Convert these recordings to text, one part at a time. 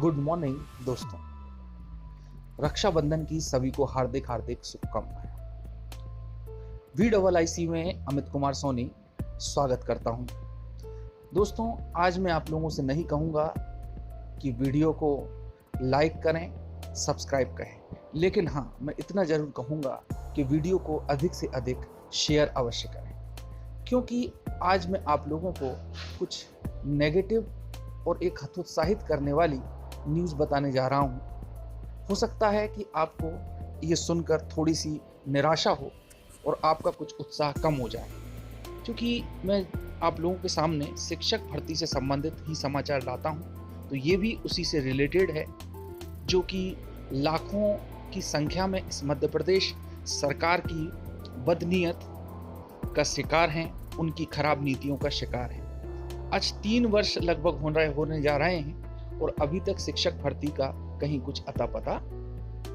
Good morning दोस्तों। रक्षाबंधन की सभी को हार्दिक हार्दिक शुभकामनाएं। VIIC में अमित कुमार सोनी स्वागत करता हूं। दोस्तों, आज मैं आप लोगों से नहीं कहूंगा कि वीडियो को लाइक करें, सब्सक्राइब करें, लेकिन हाँ, मैं इतना जरूर कहूंगा कि वीडियो को अधिक से अधिक शेयर अवश्य करें, क्योंकि आज मैं आप लोगों को कुछ नेगेटिव और एक हतोत्साहित करने वाली न्यूज़ बताने जा रहा हूं। हो सकता है कि आपको ये सुनकर थोड़ी सी निराशा हो और आपका कुछ उत्साह कम हो जाए, क्योंकि मैं आप लोगों के सामने शिक्षक भर्ती से संबंधित ही समाचार लाता हूं, तो ये भी उसी से रिलेटेड है, जो कि लाखों की संख्या में इस मध्य प्रदेश सरकार की बदनीयत का शिकार हैं, उनकी खराब नीतियों का शिकार हैं। आज 3 वर्ष लगभग होने जा रहे हैं और अभी तक शिक्षक भर्ती का कहीं कुछ अता पता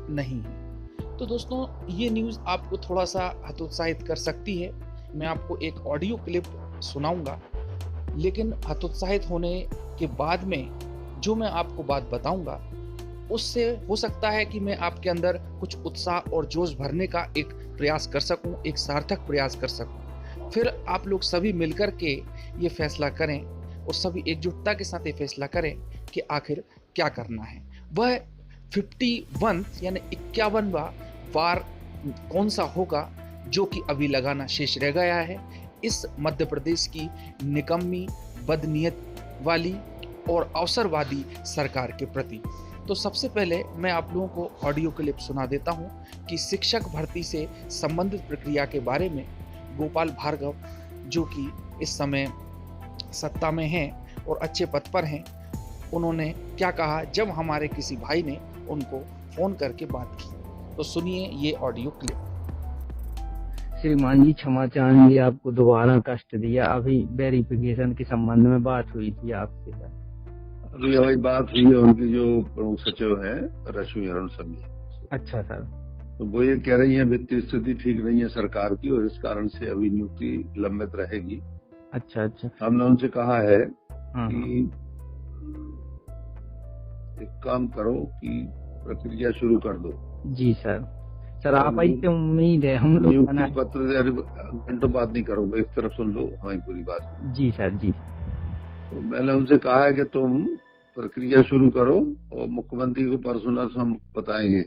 नहीं है। तो दोस्तों, ये न्यूज़ आपको थोड़ा सा हतोत्साहित कर सकती है। मैं आपको एक ऑडियो क्लिप सुनाऊंगा, लेकिन हतोत्साहित होने के बाद में जो मैं आपको बात बताऊंगा, उससे हो सकता है कि मैं आपके अंदर कुछ उत्साह और जोश भरने का एक प्रयास कर सकूं, एक सार्थक प्रयास कर सकूं। फिर आप लोग सभी मिलकर के ये फैसला करें और सभी एकजुटता के साथ ये फैसला करें कि आखिर क्या करना है। वह 51 यानी 51वां वार कौन सा होगा जो कि अभी लगाना शेष रह गया है इस मध्य प्रदेश की निकम्मी, बदनीयत वाली और अवसरवादी सरकार के प्रति। तो सबसे पहले मैं आप लोगों को ऑडियो क्लिप सुना देता हूं कि शिक्षक भर्ती से संबंधित प्रक्रिया के बारे में गोपाल भार्गव, जो कि इस समय सत्ता में हैं और अच्छे पद पर हैं, उन्होंने क्या कहा जब हमारे किसी भाई ने उनको फोन करके बात की। तो सुनिए ये ऑडियो क्लिप। श्रीमान जी, क्षमा चाहेंगे, आपको दोबारा कष्ट दिया। अभी वेरिफिकेशन के संबंध में बात हुई थी आपसे सर। अभी वही बात हुई है उनकी जो प्रमुख सचिव है रश्मि अरुण संघी। अच्छा सर। तो वो ये कह रही है वित्तीय स्थिति ठीक नहीं है सरकार की और इस कारण से अभी नियुक्ति लंबित रहेगी। अच्छा अच्छा। हमने उनसे कहा है हाँ। कि एक काम करो कि प्रक्रिया शुरू कर दो। जी सर। सर आप ही तो उम्मीद है हम लोग नियुक्ति पत्र घंटों बात नहीं करो, एक तरफ सुन लो हमारी पूरी बात। जी सर जी। तो मैंने उनसे कहा है कि तुम प्रक्रिया शुरू करो और मुख्यमंत्री को पर्सनल हम बताएंगे।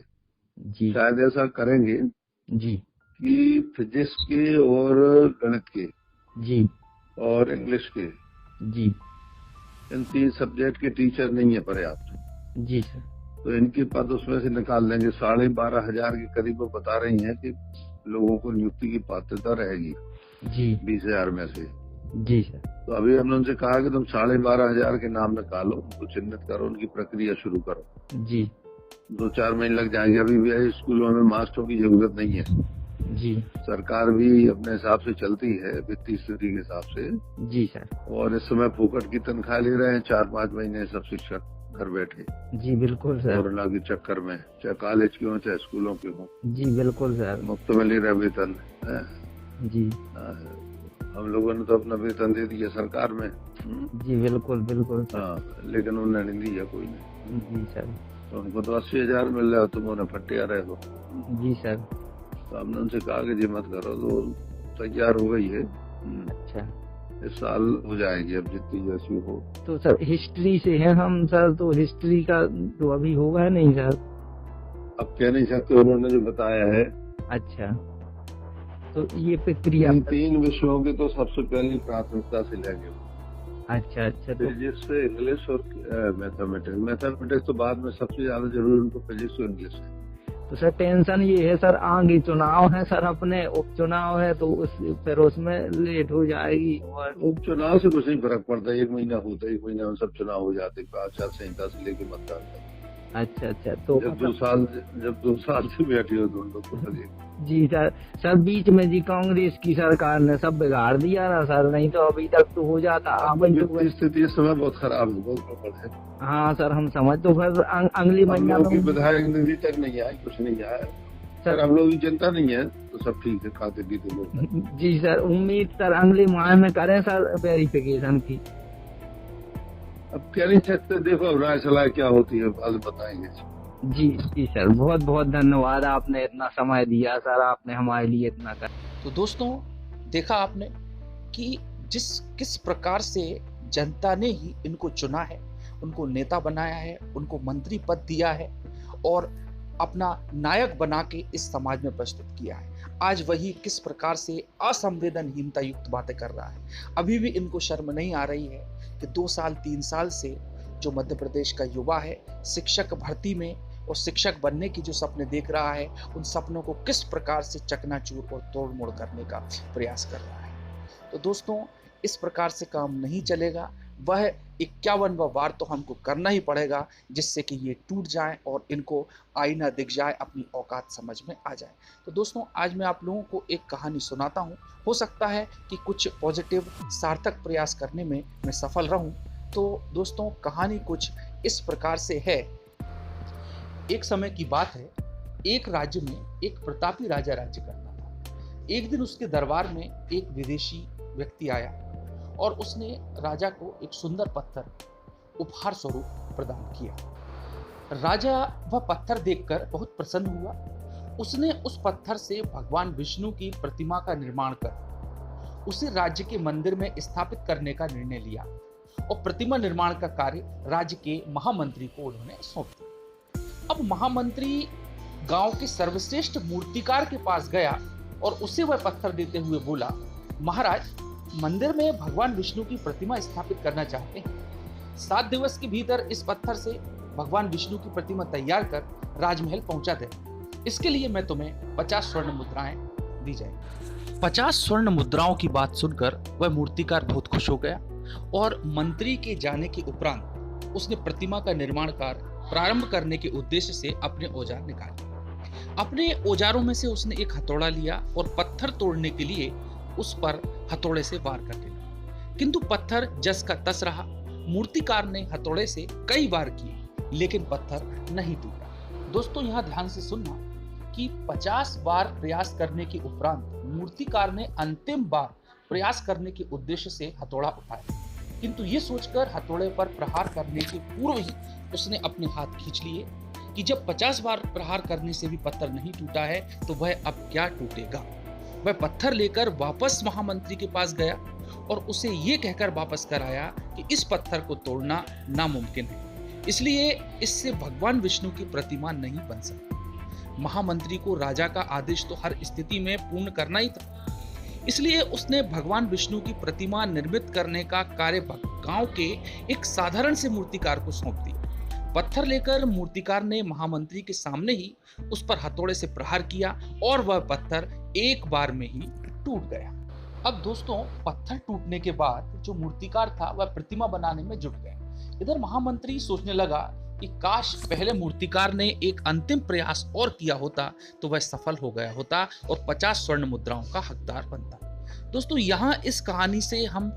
जी शायद ऐसा करेंगे जी कि फिजिक्स के और गणित के जी और इंग्लिश के, जी, इन 3 सब्जेक्ट के टीचर नहीं है पर्याप्त। जी सर। तो इनके पद उसमें से निकाल लेंगे। 12,500 के करीब वो बता रही हैं कि लोगों को नियुक्ति की पात्रता रहेगी जी 20,000 में से। जी सर। तो अभी हमने उनसे कहा कि तुम 12,500 के नाम निकालो, उनको चिन्हित करो, उनकी प्रक्रिया शुरू करो। जी 2-4 महीने लग जाएंगे। अभी भी स्कूलों में मास्टरों की जरूरत नहीं है। जी। सरकार भी अपने हिसाब से चलती है, वित्तीय स्थिति के हिसाब से। जी सर। और इस समय फोकट की तनख्वाह ले रहे हैं 4-5 महीने सब शिक्षक घर बैठे। जी बिल्कुल सर। कोरोना के चक्कर में, चाहे कॉलेज के हो चाहे स्कूलों के हो। जी बिल्कुल सर। मुफ्त में ले रहे वेतन। जी। हम लोगों ने तो अपना वेतन दे दिया सरकार में। जी बिल्कुल बिल्कुल। हाँ, लेकिन उन्होंने नहीं दिया कोई नहीं। जी सर। तो उनको तो 80,000 मिल रहा है, तुम उन्हें फटे आ रहे हो। जी सर। तो हमने उनसे कहा कि जी मत करो। तो तैयार हो गई है। अच्छा। इस साल हो जाएगी अब जितनी जैसी हो। तो सर हिस्ट्री से है हम सर, तो हिस्ट्री का तो अभी होगा नहीं सर। अब कह नहीं सकते, उन्होंने जो बताया है। अच्छा। तो ये प्रक्रिया इन 3 विषयों की तो सबसे पहले प्राथमिकता से लेंगे। अच्छा अच्छा। तो फिजिक्स, इंग्लिश और मैथमेटिक्स तो बाद में। सबसे ज्यादा जरूरी उनको फिजिक्स और इंग्लिश है। तो सर टेंशन ये है सर, आगे चुनाव है सर, अपने उपचुनाव है, तो फिर उसमें लेट हो जाएगी। और उपचुनाव से कुछ नहीं फर्क पड़ता। 1 महीना होता है, 1 महीना में सब चुनाव हो जाते। आचार संहिता से लेके मतदान तक। अच्छा अच्छा। तो जब 2 साल से बैठी हो तुम लोग तो जी सर। सर बीच में जी कांग्रेस की सरकार ने सब बिगाड़ दिया ना सर, नहीं तो अभी तक तो हो जाता। स्थिति इस समय बहुत खराब है, बहुत गड़बड़ है। हाँ सर हम समझ। तो फिर अगली महीना विधायक निधि तक नहीं आया, कुछ नहीं आया सर। हम लोग की चिंता नहीं है, तो सब ठीक है, खाते पीते लोग। जी सर, उम्मीद सर अगले माह में करें सर वेरिफिकेशन की। अब कह नहीं सकते, देखो अब राय सलाह क्या होती है बाद बताएंगे। जी जी सर, बहुत बहुत धन्यवाद, आपने इतना समय दिया सर, आपने हमारे लिए इतना कर। तो दोस्तों, देखा आपने कि किस प्रकार से जनता ने ही इनको चुना है, उनको नेता बनाया है, उनको मंत्री पद दिया है और अपना नायक बना के इस समाज में प्रस्तुत किया है। आज वही किस प्रकार से असंवेदनहीनता युक्त बातें कर रहा है। अभी भी इनको शर्म नहीं आ रही है कि 2 साल 3 साल से जो मध्य प्रदेश का युवा है शिक्षक भर्ती में और शिक्षक बनने की जो सपने देख रहा है, उन सपनों को किस प्रकार से चकनाचूर और तोड़ मोड़ करने का प्रयास कर रहा है। तो दोस्तों, इस प्रकार से काम नहीं चलेगा। वह 51वां वार तो हमको करना ही पड़ेगा, जिससे कि ये टूट जाएं और इनको आईना दिख जाए, अपनी औकात समझ में आ जाए। तो दोस्तों, आज मैं आप लोगों को एक कहानी सुनाता हूँ। हो सकता है कि कुछ पॉजिटिव सार्थक प्रयास करने में मैं सफल रहूं। तो दोस्तों, कहानी कुछ इस प्रकार से है। एक समय की बात है, एक राज्य में एक प्रतापी राजा राज्य करता था। एक दिन उसके दरबार में एक विदेशी व्यक्ति आया और उसने राजा को एक सुंदर पत्थर उपहार स्वरूप प्रदान किया। राजा वह पत्थर देखकर बहुत प्रसन्न हुआ। उसने उस पत्थर से भगवान विष्णु की प्रतिमा का निर्माण कर उसे राज्य के मंदिर में स्थापित करने का निर्णय लिया और प्रतिमा निर्माण का कार्य राज्य के महामंत्री को उन्होंने सौंप दिया। अब महामंत्री गांव के सर्वश्रेष्ठ मूर्तिकार के पास गया और उसे वह पत्थर देते हुए बोला, महाराज, मंदिर में भगवान विष्णु की प्रतिमा स्थापित करना चाहते हैं। 7 दिवस के भीतर इस पत्थर से भगवान विष्णु की प्रतिमा तैयार कर राजमहल पहुंचा दे। इसके लिए मैं तुम्हें 50 स्वर्ण मुद्राएं दी जाएगी। 50 स्वर्ण मुद्राओं की बात सुनकर वह मूर्तिकार बहुत खुश हो गया और मंत्री के जाने के उपरांत उसने प्रतिमा का निर्माण कार्य प्रारंभ करने के उद्देश्य से अपने औजार निकाले। अपने औजारों में से उसने एक हथौड़ा लिया और पत्थर तोड़ने के लिए उस पर हथौड़े से वार करने लगा, किंतु पत्थर जस का तस रहा। मूर्तिकार ने हथौड़े से कई बार किए, लेकिन पत्थर नहीं टूटा। दोस्तों, यहाँ ध्यान से सुनना कि 50 बार प्रयास करने के उपरांत मूर्तिकार ने अंतिम बार प्रयास करने के उद्देश्य से हथौड़ा उठाया, किंतु ये सोचकर हथौड़े पर प्रहार करने के पूर्व ही उसने अपने हाथ खींच लिए कि जब 50 बार प्रहार करने से भी पत्थर नहीं टूटा है तो वह अब क्या टूटेगा। वह पत्थर लेकर वापस महामंत्री के पास गया और उसे ये कहकर वापस कर आया कि इस पत्थर को तोड़ना नामुमकिन है, इसलिए इससे भगवान विष्णु की प्रतिमा नहीं बन सकती। महामंत्री को राजा का आदेश तो हर स्थिति में पूर्ण करना ही था, इसलिए उसने भगवान विष्णु की प्रतिमा निर्मित करने का कार्य गांव के एक साधारण से मूर्तिकार को सौंप दिया। पत्थर लेकर मूर्तिकार ने महामंत्री के सामने ही उस पर हथौड़े से प्रहार किया और वह पत्थर एक बार में ही टूट गया। अब दोस्तों, पत्थर टूटने के बाद जो मूर्तिकार था वह प्रतिमा बनाने में जुट गया। इधर महामंत्री सोचने लगा कि काश पहले मूर्तिकार ने एक अंतिम प्रयास और किया होता तो वह सफल हो गया होता और 50 स्वर्ण मुद्राओं का हकदार बनता। दोस्तों, यहाँ इस कहानी से हम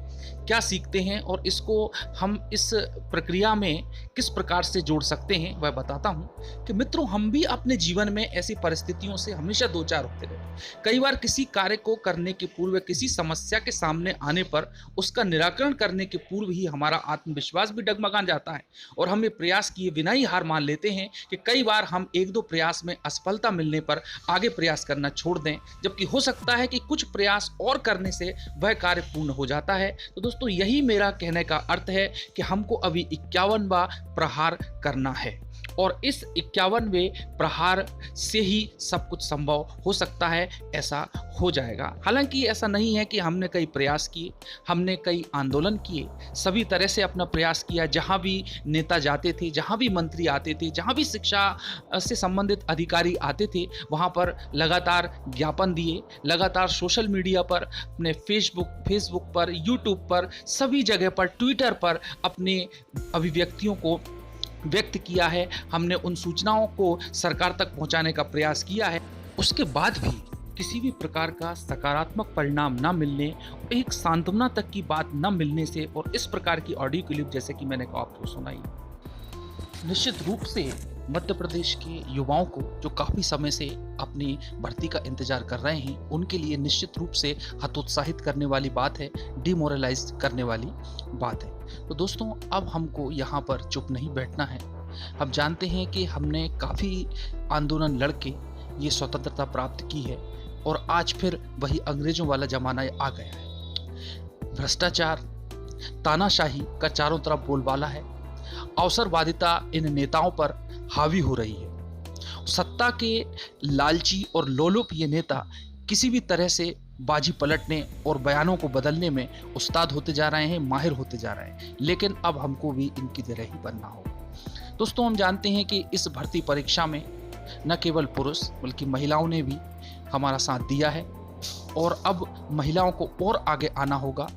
क्या सीखते हैं और इसको हम इस प्रक्रिया में किस प्रकार से जोड़ सकते हैं वह बताता हूँ कि मित्रों, हम भी अपने जीवन में ऐसी परिस्थितियों से हमेशा दो चार होते रहते हैं। कई बार किसी कार्य को करने के पूर्व, किसी समस्या के सामने आने पर उसका निराकरण करने के पूर्व ही हमारा आत्मविश्वास भी डगमगा जाता है और हम ये प्रयास किए बिना ही हार मान लेते हैं कि कई बार हम 1-2 प्रयास में असफलता मिलने पर आगे प्रयास करना छोड़ दें, जबकि हो सकता है कि कुछ प्रयास और करने से वह कार्य पूर्ण हो जाता है। तो दोस्तों, यही मेरा कहने का अर्थ है कि हमको अभी 51वां प्रहार करना है और इस 51वें प्रहार से ही सब कुछ संभव हो सकता है, ऐसा हो जाएगा। हालांकि ऐसा नहीं है कि हमने कई प्रयास किए, हमने कई आंदोलन किए, सभी तरह से अपना प्रयास किया। जहां भी नेता जाते थे, जहां भी मंत्री आते थे, जहां भी शिक्षा से संबंधित अधिकारी आते थे, वहां पर लगातार ज्ञापन दिए, लगातार सोशल मीडिया पर, अपने फेसबुक पर, यूट्यूब पर, सभी जगह पर, ट्विटर पर अपने अभिव्यक्तियों को व्यक्त किया है। हमने उन सूचनाओं को सरकार तक पहुंचाने का प्रयास किया है। उसके बाद भी किसी भी प्रकार का सकारात्मक परिणाम न मिलने, एक सांत्वना तक की बात न मिलने से और इस प्रकार की ऑडियो क्लिप जैसे कि मैंने आपको सुनाई, निश्चित रूप से मध्य प्रदेश के युवाओं को जो काफ़ी समय से अपनी भर्ती का इंतजार कर रहे हैं, उनके लिए निश्चित रूप से हतोत्साहित करने वाली बात है, डिमोरलाइज करने वाली बात है। तो दोस्तों, अब हमको यहाँ पर चुप नहीं बैठना है। हम जानते हैं कि हमने काफ़ी आंदोलन लड़के ये स्वतंत्रता प्राप्त की है और आज फिर वही अंग्रेजों वाला ज़माना आ गया है। भ्रष्टाचार, तानाशाही का चारों तरफ बोलबाला है। अवसरवादिता इन नेताओं पर हावी हो रही है। सत्ता के लालची और लोलुप ये नेता किसी भी तरह से बाजी पलटने और बयानों को बदलने में उस्ताद होते जा रहे हैं, माहिर होते जा रहे हैं। लेकिन अब हमको भी इनकी तरह ही बनना होगा। दोस्तों, हम जानते हैं कि इस भर्ती परीक्षा में न केवल पुरुष बल्कि महिलाओं ने भी हमारा साथ दिया है और अब महिलाओं को और आगे आना होगा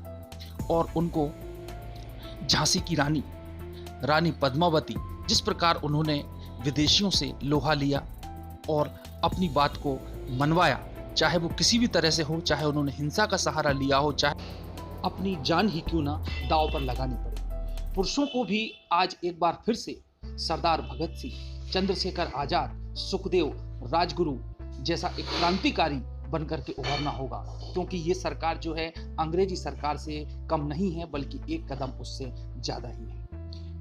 और उनको झांसी की रानी पद्मावती, जिस प्रकार उन्होंने विदेशियों से लोहा लिया और अपनी बात को मनवाया, चाहे वो किसी भी तरह से हो, चाहे उन्होंने हिंसा का सहारा लिया हो, चाहे अपनी जान ही क्यों ना दांव पर लगानी पड़े। पुरुषों को भी आज एक बार फिर से सरदार भगत सिंह, चंद्रशेखर आजाद, सुखदेव, राजगुरु जैसा एक क्रांतिकारी बनकर के उभरना होगा, क्योंकि ये सरकार जो है अंग्रेजी सरकार से कम नहीं है, बल्कि एक कदम उससे ज़्यादा ही है।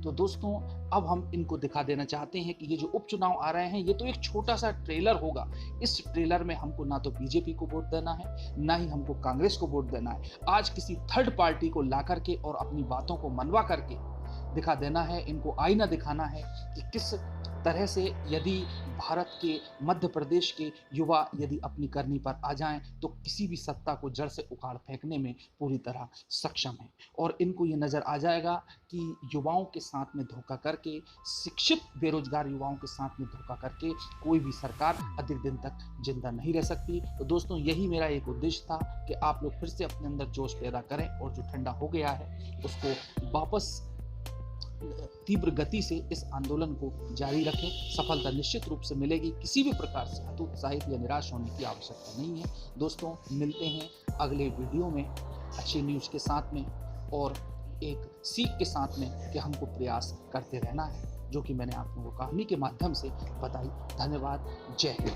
तो दोस्तों, अब हम इनको दिखा देना चाहते हैं कि ये जो उपचुनाव आ रहे हैं, ये तो एक छोटा सा ट्रेलर होगा। इस ट्रेलर में हमको ना तो बीजेपी को वोट देना है, ना ही हमको कांग्रेस को वोट देना है। आज किसी थर्ड पार्टी को ला करके और अपनी बातों को मनवा करके दिखा देना है। इनको आईना दिखाना है कि किस तरह से यदि भारत के मध्य प्रदेश के युवा यदि अपनी करनी पर आ जाएं तो किसी भी सत्ता को जड़ से उखाड़ फेंकने में पूरी तरह सक्षम है। और इनको ये नज़र आ जाएगा कि युवाओं के साथ में धोखा करके, शिक्षित बेरोजगार युवाओं के साथ में धोखा करके कोई भी सरकार अधिक दिन तक जिंदा नहीं रह सकती। तो दोस्तों, यही मेरा एक उद्देश्य था कि आप लोग फिर से अपने अंदर जोश पैदा करें और जो ठंडा हो गया है उसको वापस तीव्र गति से इस आंदोलन को जारी रखें। सफलता निश्चित रूप से मिलेगी। किसी भी प्रकार से हतोत्साहित या निराश होने की आवश्यकता नहीं है। दोस्तों, मिलते हैं अगले वीडियो में अच्छी न्यूज़ के साथ में और एक सीख के साथ में कि हमको प्रयास करते रहना है, जो कि मैंने आप लोगों को कहानी के माध्यम से बताई। धन्यवाद। जय हिंद।